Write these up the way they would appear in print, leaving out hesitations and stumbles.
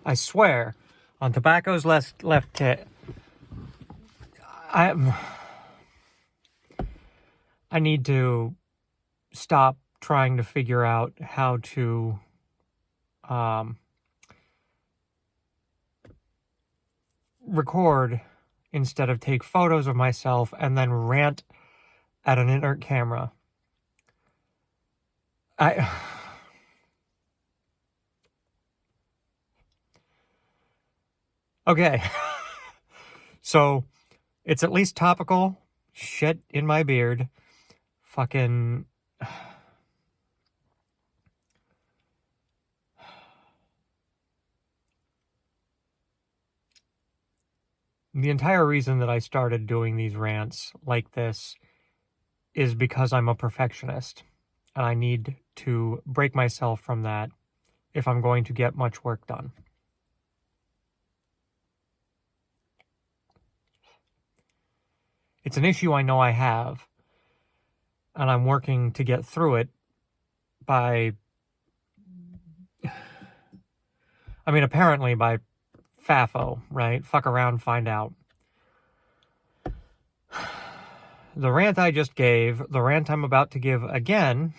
I swear, on tobacco's left tit, I need to stop trying to figure out how to record instead of take photos of myself and then rant at an inert camera. Okay. So, it's at least topical. Shit in my beard. Fucking... The entire reason that I started doing these rants like this is because I'm a perfectionist. And I need to break myself from that if I'm going to get much work done. It's an issue I know I have, and I'm working to get through it by, apparently by FAFO, right? Fuck around, find out. The rant I just gave, the rant I'm about to give again,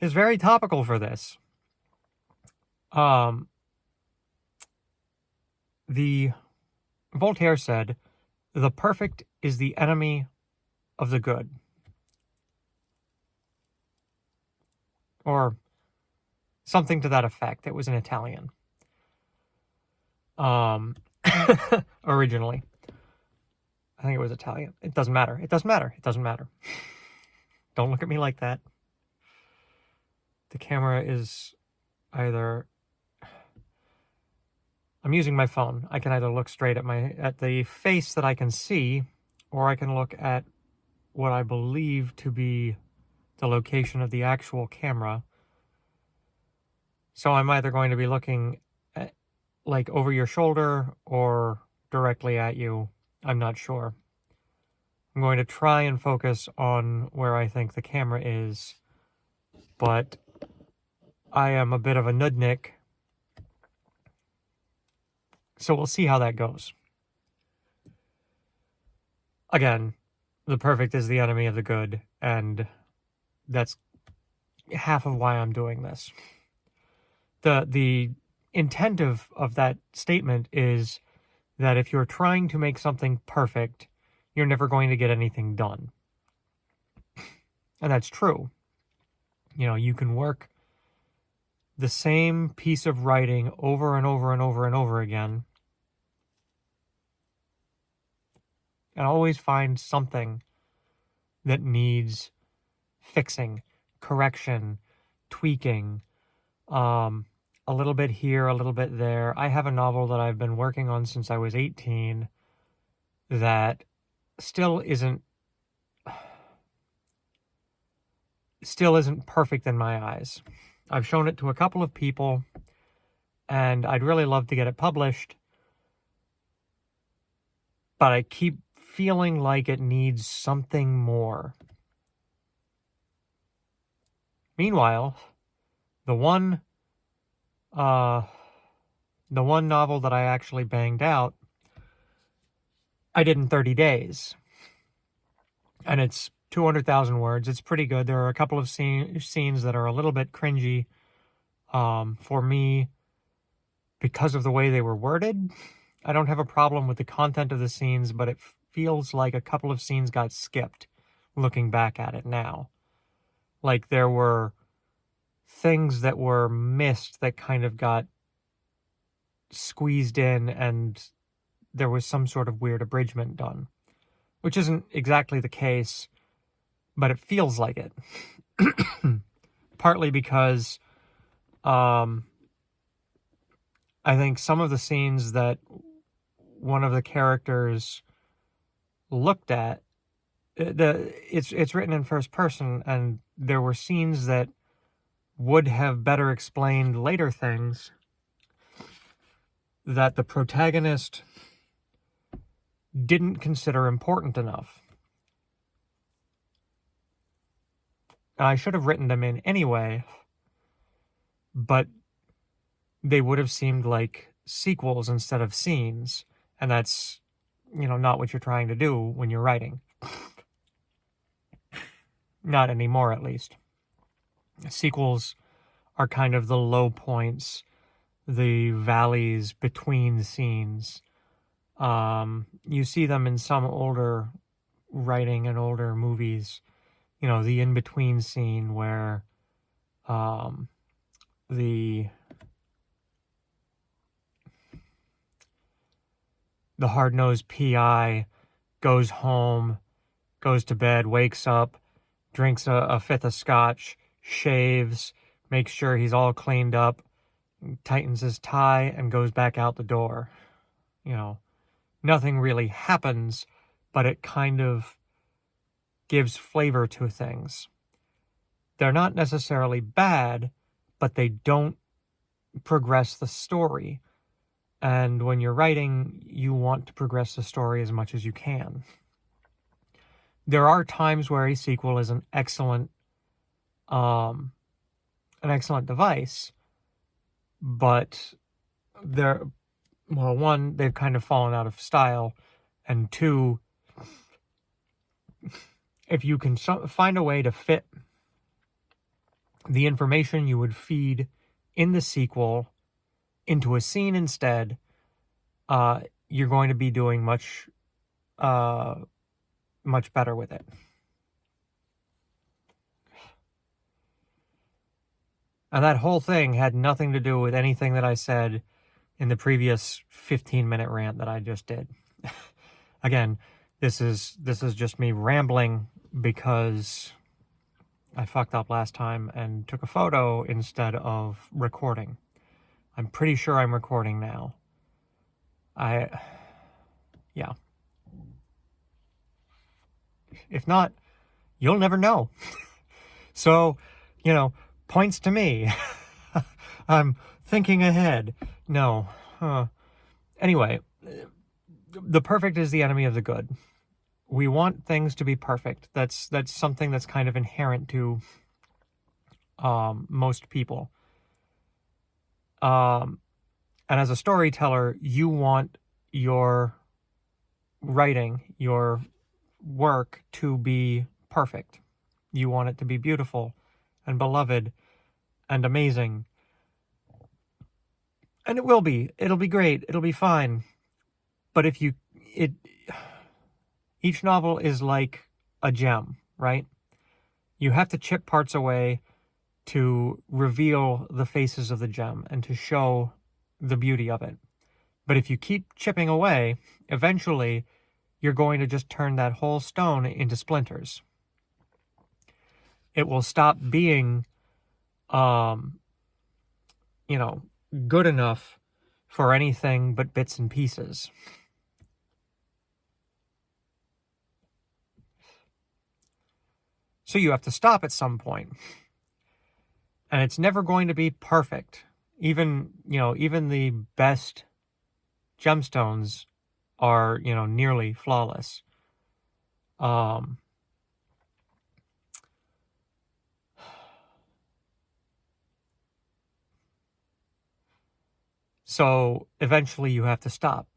is very topical for this. Voltaire said, "The perfect is the enemy of the good." Or something to that effect. It was in Italian. Originally. I think it was Italian. It doesn't matter. It doesn't matter. It doesn't matter. Don't look at me like that. The camera is either... I'm using my phone. I can either look straight at the face that I can see, or I can look at what I believe to be the location of the actual camera. So I'm either going to be looking at, like, over your shoulder or directly at you. I'm not sure. I'm going to try and focus on where I think the camera is, but I am a bit of a nudnik, so we'll see how that goes. Again, the perfect is the enemy of the good, and that's half of why I'm doing this. The intent of that statement is that if you're trying to make something perfect, you're never going to get anything done. And that's true. You know, you can work the same piece of writing over and over and over and over again, and always find something that needs fixing, correction, tweaking, a little bit here, a little bit there. I have a novel that I've been working on since I was 18 that still isn't perfect in my eyes. I've shown it to a couple of people, and I'd really love to get it published, but I keep feeling like it needs something more. Meanwhile, the one novel that I actually banged out, I did in 30 days. And it's 200,000 words. It's pretty good. There are a couple of scenes that are a little bit cringy for me because of the way they were worded. I don't have a problem with the content of the scenes, but it feels like a couple of scenes got skipped looking back at it now. Like there were things that were missed that kind of got squeezed in, and there was some sort of weird abridgment done, which isn't exactly the case, but it feels like it. Partly because I think some of the scenes that one of the characters looked at, it's written in first person, and there were scenes that would have better explained later things that the protagonist didn't consider important enough. And I should have written them in anyway, but they would have seemed like sequels instead of scenes. And that's, not what you're trying to do when you're writing. Not anymore, at least. Sequels are kind of the low points, the valleys between scenes. You see them in some older writing and older movies, the in-between scene where the hard-nosed PI goes home, goes to bed, wakes up, drinks a fifth of scotch, shaves, makes sure he's all cleaned up, tightens his tie, and goes back out the door. Nothing really happens, but it kind of gives flavor to things. They're not necessarily bad, but they don't progress the story. And when you're writing, you want to progress the story as much as you can. There are times where a sequel is an excellent device, but one, they've kind of fallen out of style, and two, if you can find a way to fit the information you would feed in the sequel into a scene instead, you're going to be doing much better with it. And that whole thing had nothing to do with anything that I said in the previous 15-minute rant that I just did. Again, this is just me rambling because I fucked up last time and took a photo instead of recording. I'm pretty sure I'm recording now. Yeah. If not, you'll never know. So, points to me. I'm thinking ahead. No. Anyway, the perfect is the enemy of the good. We want things to be perfect. That's something that's kind of inherent to most people. And as a storyteller, you want your writing, your work to be perfect. You want it to be beautiful and beloved and amazing. And it will be. It'll be great. It'll be fine. But each novel is like a gem, right? You have to chip parts away to reveal the faces of the gem and to show the beauty of it. But if you keep chipping away, eventually you're going to just turn that whole stone into splinters. It will stop being, good enough for anything but bits and pieces. So you have to stop at some point. And it's never going to be perfect. Even the best gemstones are, nearly flawless. So eventually you have to stop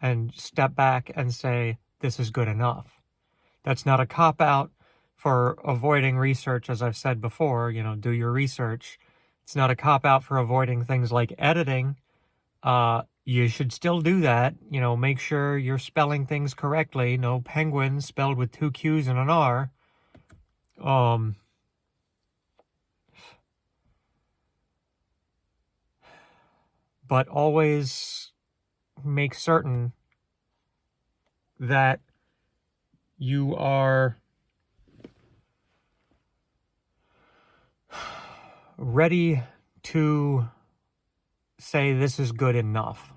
and step back and say, this is good enough. That's not a cop-out for avoiding research, as I've said before. Do your research. It's not a cop-out for avoiding things like editing. You should still do that. Make sure you're spelling things correctly. No penguins spelled with 2 Q's and an R. But always make certain that you are ready to say this is good enough.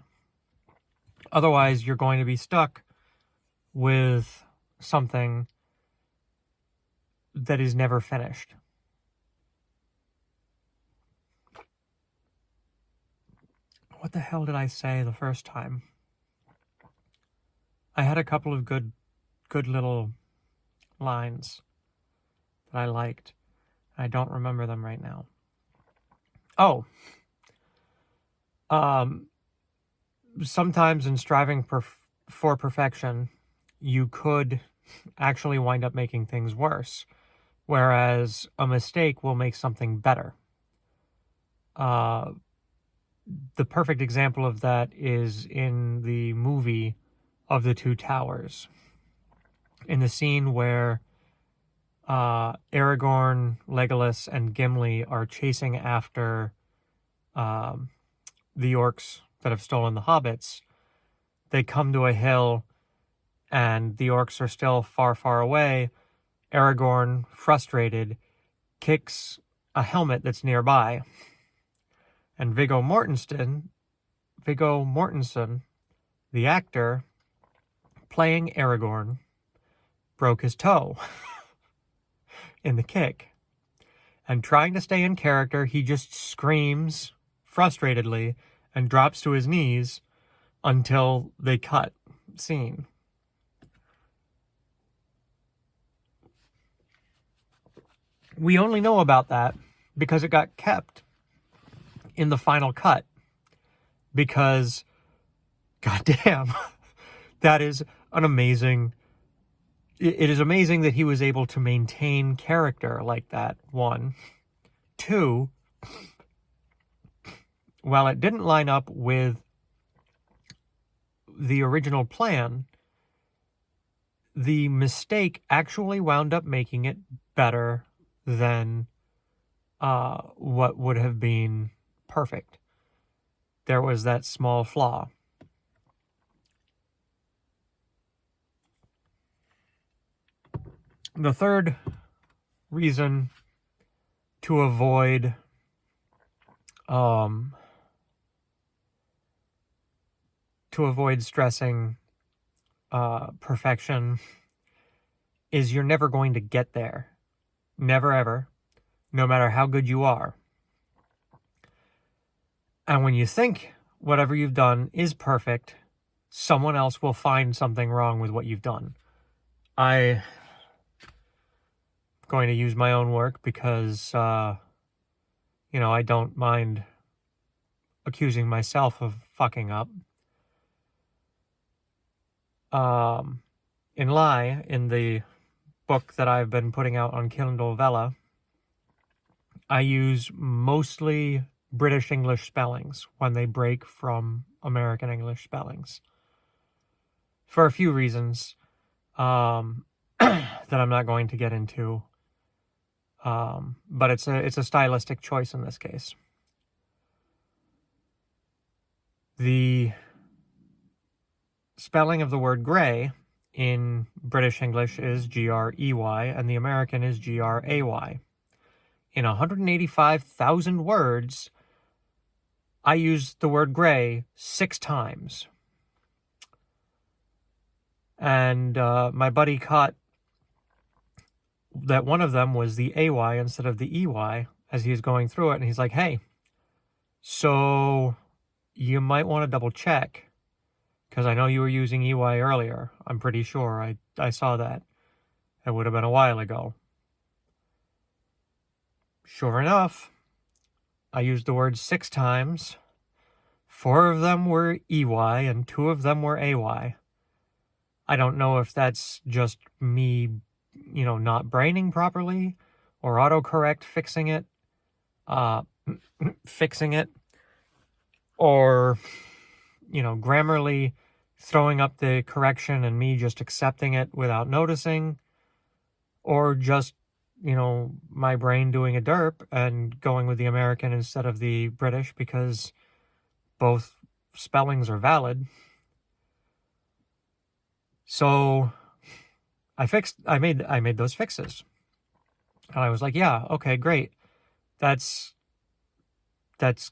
Otherwise, you're going to be stuck with something that is never finished. What the hell did I say the first time? I had a couple of good little lines that I liked. I don't remember them right now. Oh, Um, Sometimes in striving for perfection, you could actually wind up making things worse, whereas a mistake will make something better. The perfect example of that is in the movie of the Two Towers, in the scene where Aragorn, Legolas, and Gimli are chasing after the orcs that have stolen the hobbits. They come to a hill, and the orcs are still far, far away. Aragorn, frustrated, kicks a helmet that's nearby, and Viggo Mortensen, the actor playing Aragorn, broke his toe in the kick. And trying to stay in character, he just screams frustratedly and drops to his knees until they cut scene. We only know about that because it got kept in the final cut. Because, goddamn, that is an amazing... It is amazing that he was able to maintain character like that, one. Two, while it didn't line up with the original plan, the mistake actually wound up making it better than what would have been perfect. There was that small flaw. The third reason to avoid stressing perfection is you're never going to get there. Never ever, no matter how good you are. And when you think whatever you've done is perfect, someone else will find something wrong with what you've done. I'm going to use my own work because, I don't mind accusing myself of fucking up. In the book that I've been putting out on Kindle Vella, I use mostly British English spellings when they break from American English spellings. For a few reasons that I'm not going to get into. But it's a stylistic choice in this case. The spelling of the word gray in British English is G-R-E-Y, and the American is G-R-A-Y. In 185,000 words, I used the word gray 6 times. And my buddy caught that one of them was the AY instead of the EY as he was going through it. And he's like, hey, so you might want to double check because I know you were using EY earlier. I'm pretty sure I saw that. It would have been a while ago. Sure enough, I used the word 6 times. 4 of them were EY and 2 of them were AY. I don't know if that's just me, not braining properly or autocorrect fixing it, or, Grammarly throwing up the correction and me just accepting it without noticing, or just, my brain doing a derp and going with the American instead of the British because both spellings are valid. So I made those fixes. And I was like, yeah, okay, great. That's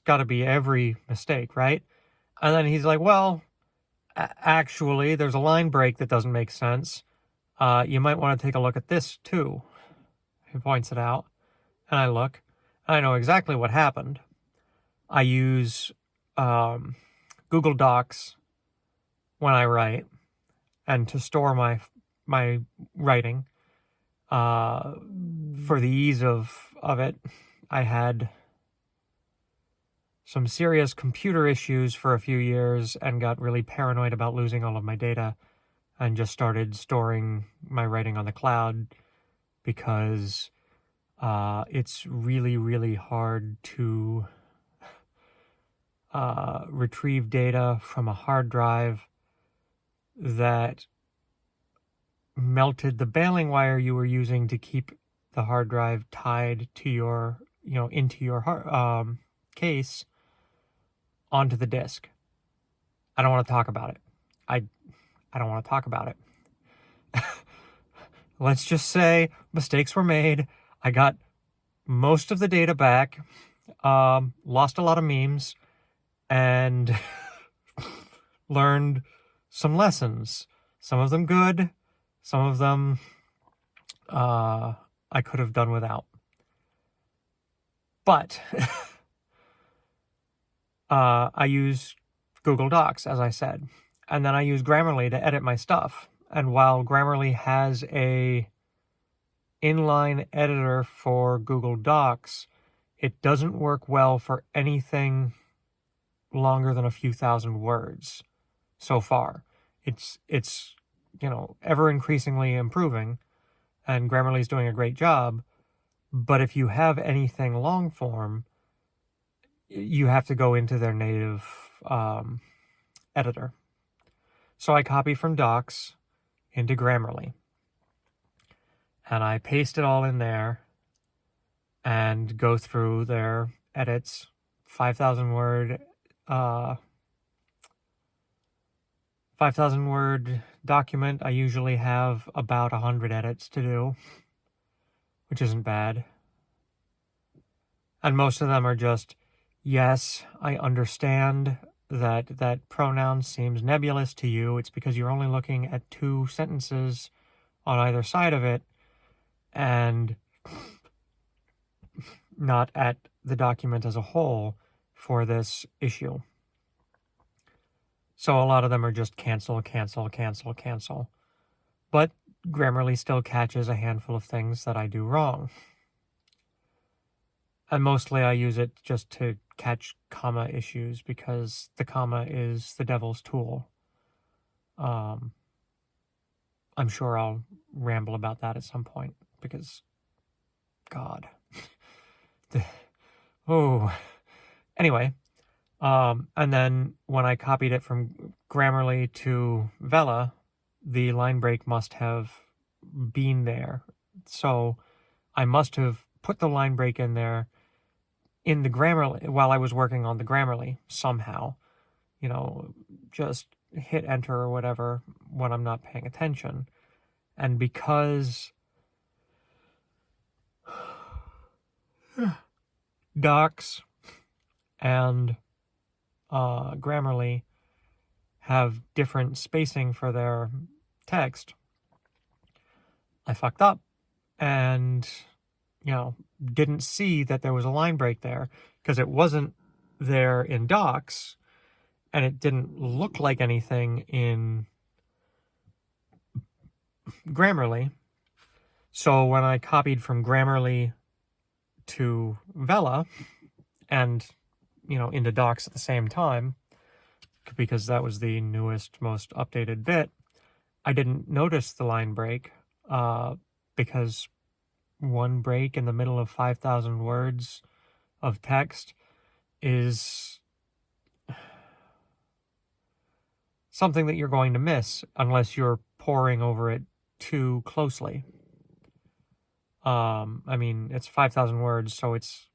got to be every mistake, right? And then he's like, well, actually, there's a line break that doesn't make sense. You might want to take a look at this too. He points it out. And I look. And I know exactly what happened. I use Google Docs when I write and to store my writing. For the ease of it, I had some serious computer issues for a few years and got really paranoid about losing all of my data and just started storing my writing on the cloud because it's really, really hard to retrieve data from a hard drive that melted the baling wire you were using to keep the hard drive tied to your, into your case onto the disk. I don't want to talk about it. I don't want to talk about it. Let's just say mistakes were made. I got most of the data back, lost a lot of memes, and learned some lessons. Some of them good, some of them I could have done without. But I use Google Docs, as I said, and then I use Grammarly to edit my stuff. And while Grammarly has a inline editor for Google Docs, it doesn't work well for anything longer than a few thousand words so far. It's ever increasingly improving, and Grammarly's doing a great job. But if you have anything long form, you have to go into their native editor. So I copy from Docs into Grammarly, and I paste it all in there and go through their edits. 5,000 word 5,000 word document. I usually have about 100 edits to do, which isn't bad. And most of them are just, yes, I understand that pronoun seems nebulous to you. It's because you're only looking at 2 sentences on either side of it and not at the document as a whole for this issue. So a lot of them are just cancel, cancel, cancel, cancel. But Grammarly still catches a handful of things that I do wrong. And mostly I use it just to catch comma issues because the comma is the devil's tool. I'm sure I'll ramble about that at some point because, God. Anyway, and then when I copied it from Grammarly to Vela, the line break must have been there. So I must have put the line break in there in the Grammarly while I was working on the Grammarly somehow, just hit enter or whatever when I'm not paying attention. And because Docs and Grammarly have different spacing for their text, I fucked up and didn't see that there was a line break there because it wasn't there in Docs and it didn't look like anything in Grammarly. So when I copied from Grammarly to Vela and into Docs at the same time, because that was the newest, most updated bit, I didn't notice the line break because one break in the middle of 5,000 words of text is something that you're going to miss unless you're poring over it too closely. It's 5,000 words, so it's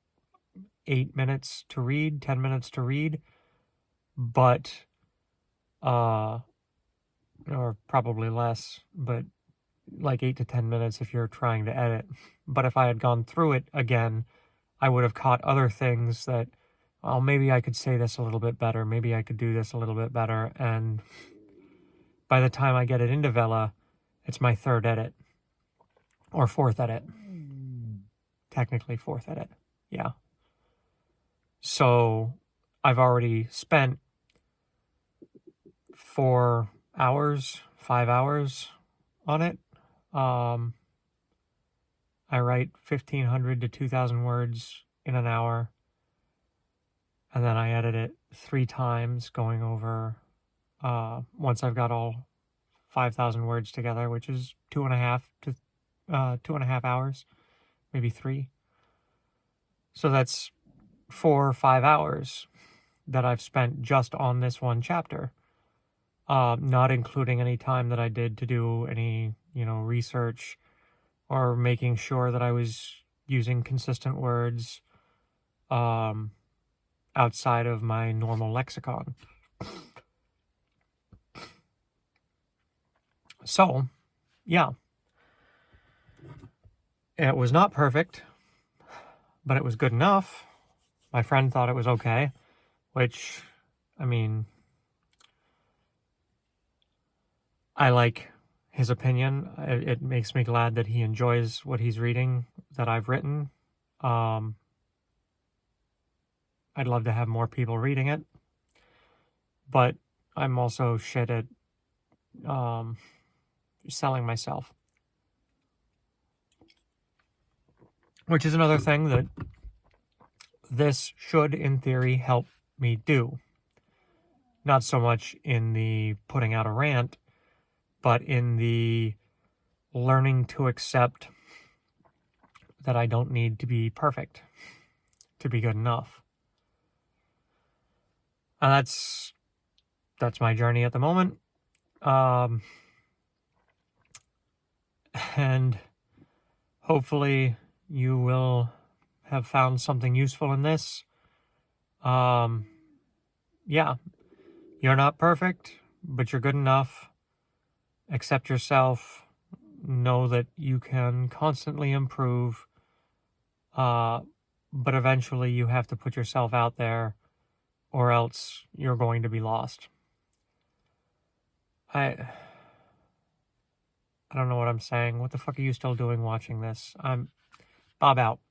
8 minutes to read, 10 minutes to read, but or probably less, but like 8 to 10 minutes if you're trying to edit. But if I had gone through it again, I would have caught other things that, maybe I could say this a little bit better, maybe I could do this a little bit better, and by the time I get it into Vela, it's my 3rd edit, or 4th edit. Technically 4th edit, yeah. So I've already spent 4 hours, 5 hours on it. I write 1,500 to 2,000 words in an hour. and then I edit it 3 times, going over, once I've got all 5,000 words together, which is 2.5 hours, maybe 3. So that's 4 or 5 hours that I've spent just on this one chapter, not including any time that I did to do any, research or making sure that I was using consistent words outside of my normal lexicon. So, yeah. It was not perfect, but it was good enough. My friend thought it was okay, which, I mean, I like his opinion. It makes me glad that he enjoys what he's reading that I've written. I'd love to have more people reading it, but I'm also shit at selling myself, which is another thing that this should, in theory, help me do. Not so much in the putting out a rant, but in the learning to accept that I don't need to be perfect to be good enough. And that's my journey at the moment. And hopefully you will have found something useful in this. Yeah, you're not perfect, but you're good enough. Accept yourself. Know that you can constantly improve. But eventually you have to put yourself out there, or else you're going to be lost. I don't know what I'm saying. What the fuck are you still doing watching this? I'm Bob out.